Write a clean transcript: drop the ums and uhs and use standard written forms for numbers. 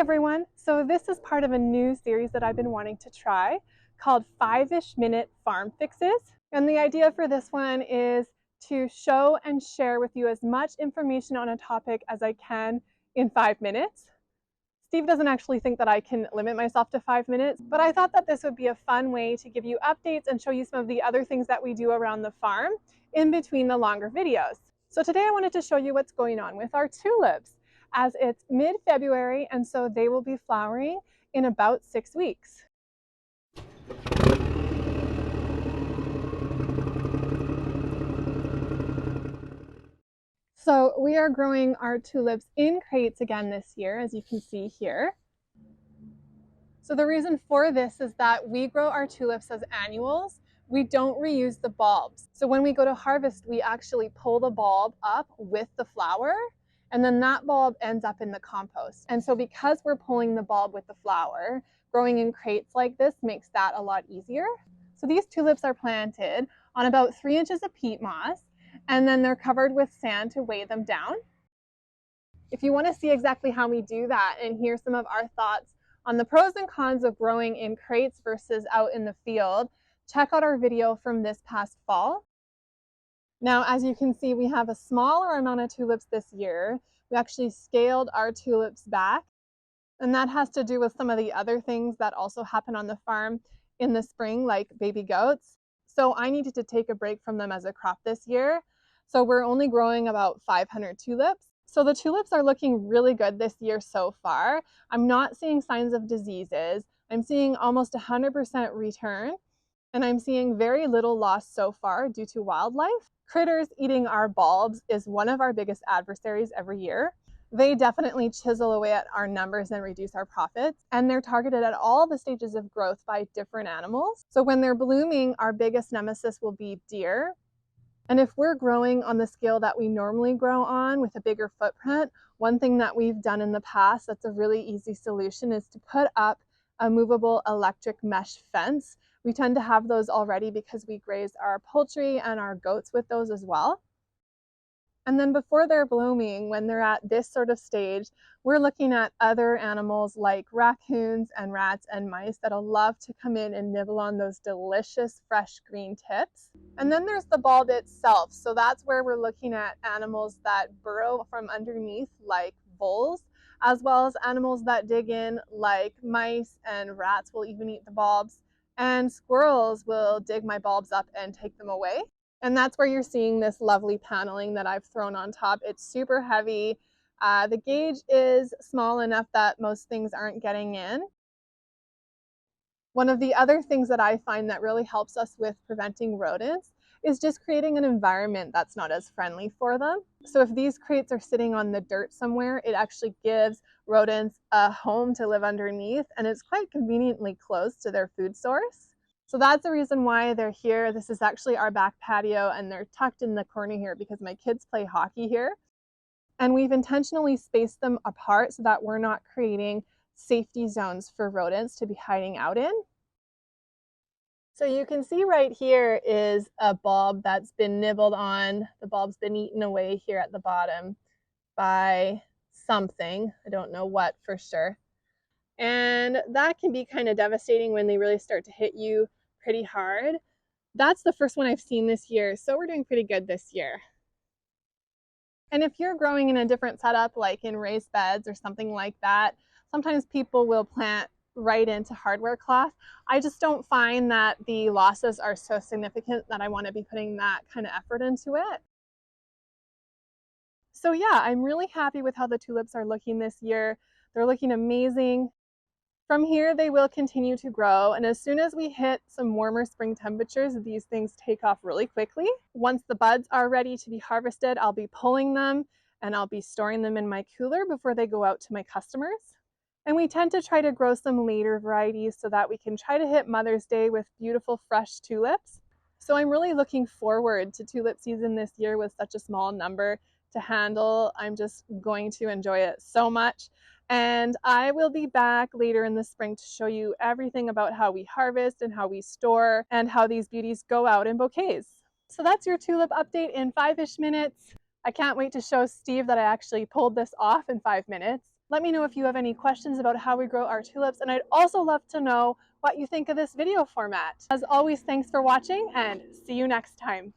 everyone! So this is part of a new series that I've been wanting to try called 5-ish Minute Farm Fixes. And the idea for this one is to show and share with you as much information on a topic as I can in 5 minutes. Steve doesn't actually think that I can limit myself to 5 minutes, but I thought that this would be a fun way to give you updates and show you some of the other things that we do around the farm in between the longer videos. So today I wanted to show you what's going on with our tulips, as it's mid-February, and so they will be flowering in about 6 weeks. So we are growing our tulips in crates again this year, as you can see here. So the reason for this is that we grow our tulips as annuals. We don't reuse the bulbs. So when we go to harvest, we actually pull the bulb up with the flower, and then that bulb ends up in the compost. And so because we're pulling the bulb with the flower, growing in crates like this makes that a lot easier. So these tulips are planted on about 3 inches of peat moss, and then they're covered with sand to weigh them down. If you want to see exactly how we do that and hear some of our thoughts on the pros and cons of growing in crates versus out in the field, check out our video from this past fall. Now, as you can see, we have a smaller amount of tulips this year. We actually scaled our tulips back, and that has to do with some of the other things that also happen on the farm in the spring, like baby goats. So I needed to take a break from them as a crop this year. So we're only growing about 500 tulips. So the tulips are looking really good this year so far. I'm not seeing signs of diseases. I'm seeing almost 100% return, and I'm seeing very little loss so far due to wildlife. Critters eating our bulbs is one of our biggest adversaries every year. They definitely chisel away at our numbers and reduce our profits, and they're targeted at all the stages of growth by different animals. So when they're blooming, our biggest nemesis will be deer. And if we're growing on the scale that we normally grow on with a bigger footprint, one thing that we've done in the past that's a really easy solution is to put up a movable electric mesh fence. We tend to have those already because we graze our poultry and our goats with those as well. And then before they're blooming, when they're at this sort of stage, we're looking at other animals like raccoons and rats and mice that'll love to come in and nibble on those delicious fresh green tips. And then there's the bulb itself. So that's where we're looking at animals that burrow from underneath like voles, as well as animals that dig in like mice, and rats will even eat the bulbs, and squirrels will dig my bulbs up and take them away. And that's where you're seeing this lovely paneling that I've thrown on top. It's super heavy. The gauge is small enough that most things aren't getting in. One of the other things that I find that really helps us with preventing rodents is just creating an environment that's not as friendly for them. So if these crates are sitting on the dirt somewhere, it actually gives rodents a home to live underneath, and it's quite conveniently close to their food source. So that's the reason why they're here. This is actually our back patio, and they're tucked in the corner here because my kids play hockey here. And we've intentionally spaced them apart so that we're not creating safety zones for rodents to be hiding out in. So you can see right here is a bulb that's been nibbled on. The bulb's been eaten away here at the bottom by something. I don't know what for sure. And that can be kind of devastating when they really start to hit you pretty hard. That's the first one I've seen this year, so we're doing pretty good this year. And if you're growing in a different setup, like in raised beds or something like that, sometimes people will plant right into hardware cloth. I just don't find that the losses are so significant that I want to be putting that kind of effort into it. So yeah, I'm really happy with how the tulips are looking this year. They're looking amazing. From here, they will continue to grow, and as soon as we hit some warmer spring temperatures, these things take off really quickly. Once the buds are ready to be harvested, I'll be pulling them and I'll be storing them in my cooler before they go out to my customers. And we tend to try to grow some later varieties so that we can try to hit Mother's Day with beautiful fresh tulips. So I'm really looking forward to tulip season this year with such a small number to handle. I'm just going to enjoy it so much. And I will be back later in the spring to show you everything about how we harvest and how we store and how these beauties go out in bouquets. So that's your tulip update in 5-ish minutes. I can't wait to show Steve that I actually pulled this off in 5 minutes. Let me know if you have any questions about how we grow our tulips, and I'd also love to know what you think of this video format. As always, thanks for watching and see you next time.